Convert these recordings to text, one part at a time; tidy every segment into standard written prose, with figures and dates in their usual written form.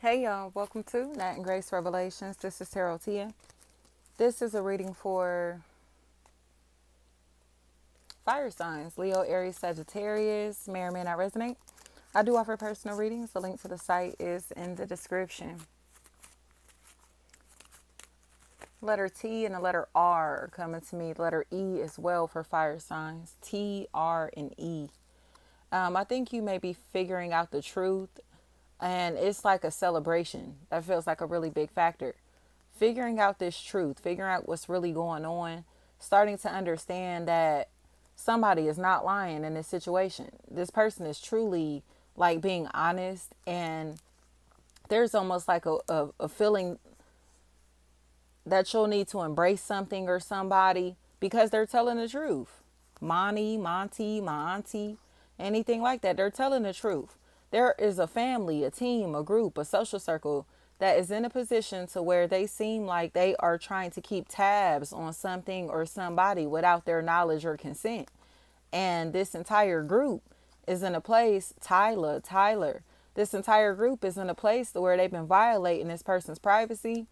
Hey y'all, welcome to Nat and Grace Revelations. This is Tarot Tia. This is a reading for fire signs, Leo, Aries, Sagittarius. May or may not resonate. I do offer personal readings. The link to the site is in the description. Letter T and the letter R are coming to me. The letter E as well for fire signs. T, R, and E. I think you may be figuring out the truth, and it's like a celebration. That feels like a really big factor. Figuring out this truth, figuring out what's really going on, starting to understand that somebody is not lying in this situation. This person is truly like being honest, and there's almost like a feeling that you'll need to embrace something or somebody because they're telling the truth. Monty, my auntie, anything like that. They're telling the truth. There is a family, a team, a group, a social circle that is in a position to where they seem like they are trying to keep tabs on something or somebody without their knowledge or consent. And this entire group is in a place, Tyler, this entire group is in a place where they've been violating this person's privacy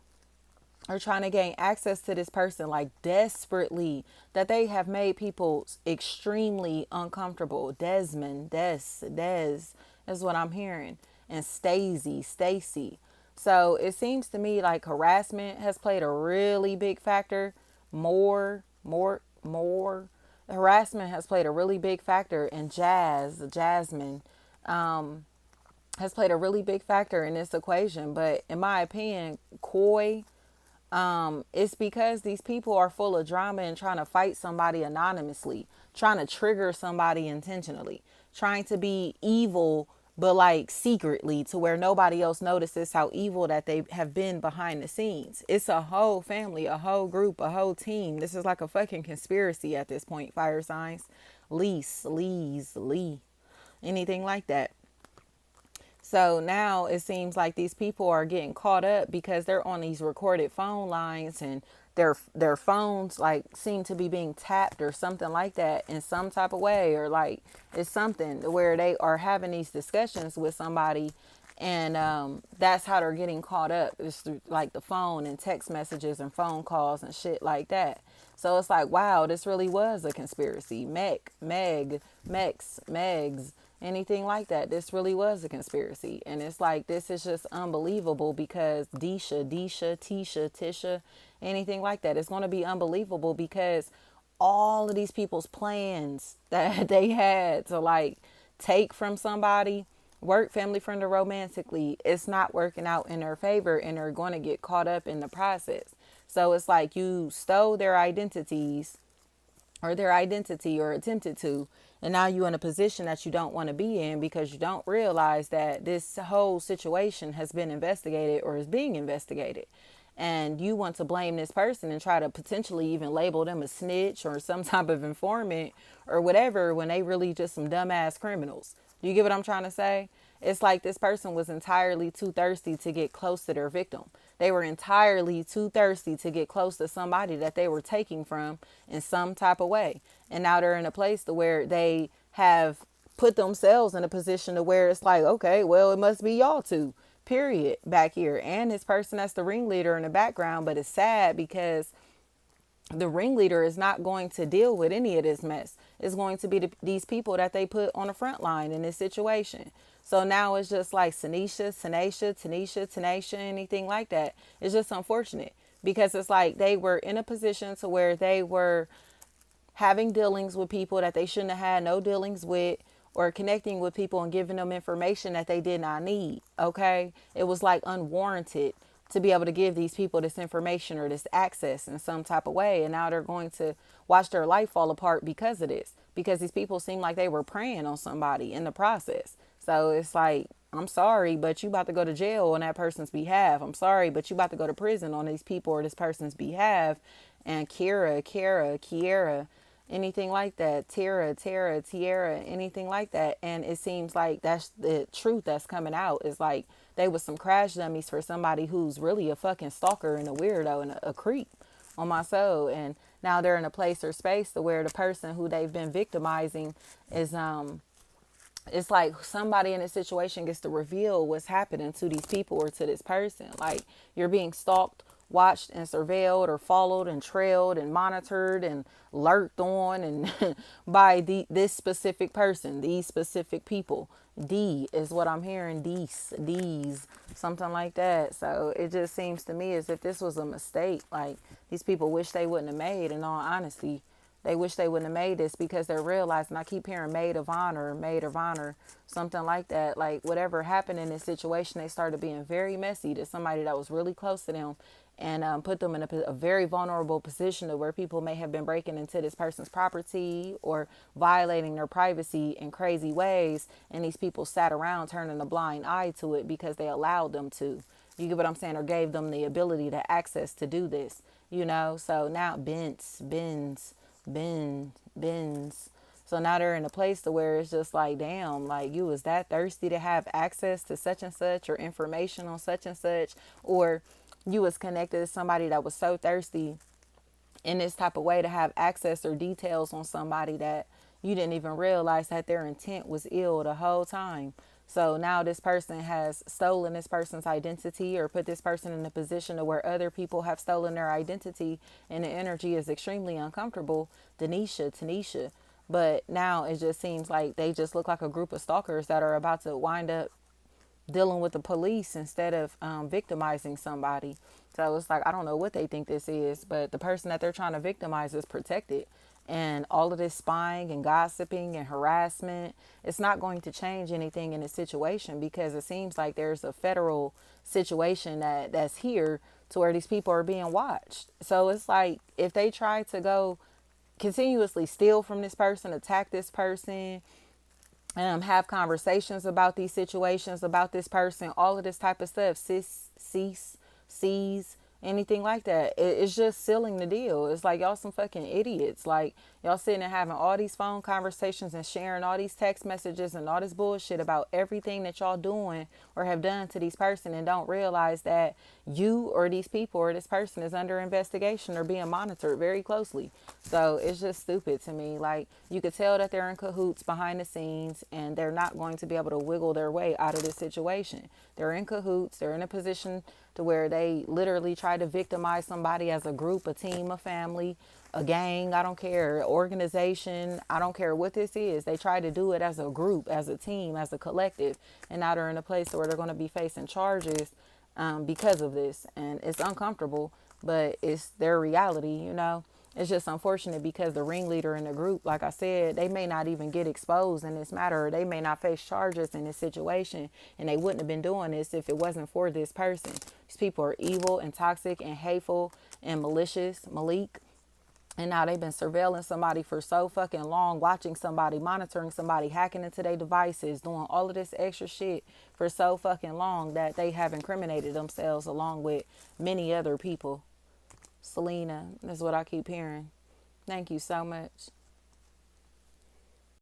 or trying to gain access to this person like desperately, that they have made people extremely uncomfortable. Des is what I'm hearing. And Stacy. So it seems to me like harassment has played a really big factor. More. Harassment has played a really big factor. And Jasmine, has played a really big factor in this equation. But in my opinion, Coy, it's because these people are full of drama and trying to fight somebody anonymously, trying to trigger somebody intentionally, trying to be evil, but like secretly to where nobody else notices how evil that they have been behind the scenes. It's a whole family, a whole group, a whole team. This is like a fucking conspiracy at this point, fire signs. Lee, anything like that. So now it seems like these people are getting caught up because they're on these recorded phone lines, and their phones like seem to be being tapped or something like that in some type of way, or like it's something where they are having these discussions with somebody, and that's how they're getting caught up. It's through like the phone and text messages and phone calls and shit like that. So it's like, wow, this really was a conspiracy. Megs, anything like that. This really was a conspiracy. And it's like, this is just unbelievable because Tisha, anything like that. It's going to be unbelievable because all of these people's plans that they had to like take from somebody, work, family, friend, or romantically, it's not working out in their favor, and they're going to get caught up in the process. So it's like you stole their identities or their identity or attempted to, and now you're in a position that you don't want to be in because you don't realize that this whole situation has been investigated or is being investigated. And you want to blame this person and try to potentially even label them a snitch or some type of informant or whatever when they really just some dumbass criminals. Do you get what I'm trying to say? It's like this person was entirely too thirsty to get close to their victim. They were entirely too thirsty to get close to somebody that they were taking from in some type of way. And now they're in a place to where they have put themselves in a position to where it's like, okay, well, it must be y'all two, period, back here. And this person that's the ringleader in the background. But it's sad because the ringleader is not going to deal with any of this mess. It's going to be these people that they put on the front line in this situation. So now it's just like Tanisha, anything like that. It's just unfortunate because it's like they were in a position to where they were having dealings with people that they shouldn't have had no dealings with, or connecting with people and giving them information that they did not need. Okay. It was like unwarranted to be able to give these people this information or this access in some type of way. And now they're going to watch their life fall apart because of this, because these people seem like they were preying on somebody in the process. So it's like, I'm sorry, but you about to go to jail on that person's behalf. I'm sorry, but you about to go to prison on these people or this person's behalf. And Kiera, anything like that, Tiara, anything like that. And it seems like that's the truth that's coming out, is like they was some crash dummies for somebody who's really a fucking stalker and a weirdo and a creep on my soul. And now they're in a place or space to where the person who they've been victimizing is it's like somebody in a situation gets to reveal what's happening to these people or to this person. Like you're being stalked, watched, and surveilled, or followed and trailed and monitored and lurked on and by this specific person, these specific people. D is what I'm hearing. These, something like that. So it just seems to me as if this was a mistake. Like these people wish they wouldn't have made. In all honesty, they wish they wouldn't have made this because they're realizing, I keep hearing maid of honor, something like that. Like whatever happened in this situation, they started being very messy to somebody that was really close to them, and put them in a very vulnerable position to where people may have been breaking into this person's property or violating their privacy in crazy ways. And these people sat around turning a blind eye to it because they allowed them to. You get what I'm saying? Or gave them the ability to access to do this, you know? So now bins. So now they're in a place to where it's just like, damn, like you was that thirsty to have access to such and such or information on such and such, or you was connected to somebody that was so thirsty in this type of way to have access or details on somebody that you didn't even realize that their intent was ill the whole time. So now this person has stolen this person's identity or put this person in a position to where other people have stolen their identity, and the energy is extremely uncomfortable. Tanisha. But now it just seems like they just look like a group of stalkers that are about to wind up dealing with the police instead of victimizing somebody. So it's like, I don't know what they think this is, but the person that they're trying to victimize is protected. And all of this spying and gossiping and harassment, it's not going to change anything in the situation, because it seems like there's a federal situation that's here to where these people are being watched. So it's like if they try to go continuously steal from this person, attack this person, have conversations about these situations, about this person, all of this type of stuff, seize, anything like that. It's just sealing the deal. It's like y'all some fucking idiots. Like y'all sitting and having all these phone conversations and sharing all these text messages and all this bullshit about everything that y'all doing or have done to these person, and don't realize that you or these people or this person is under investigation or being monitored very closely. So it's just stupid to me. Like you could tell that they're in cahoots behind the scenes, and they're not going to be able to wiggle their way out of this situation. They're in cahoots. They're in a position to where they literally try to victimize somebody as a group, a team, a family, a gang, I don't care, organization, I don't care what this is. They try to do it as a group, as a team, as a collective, and now they're in a place where they're going to be facing charges because of this. And it's uncomfortable, but it's their reality, you know. It's just unfortunate because the ringleader in the group, like I said, they may not even get exposed in this matter, or they may not face charges in this situation, and they wouldn't have been doing this if it wasn't for this person. These people are evil and toxic and hateful and malicious, Malik. And now they've been surveilling somebody for so fucking long, watching somebody, monitoring somebody, hacking into their devices, doing all of this extra shit for so fucking long that they have incriminated themselves along with many other people. Selena, is what I keep hearing. Thank you so much.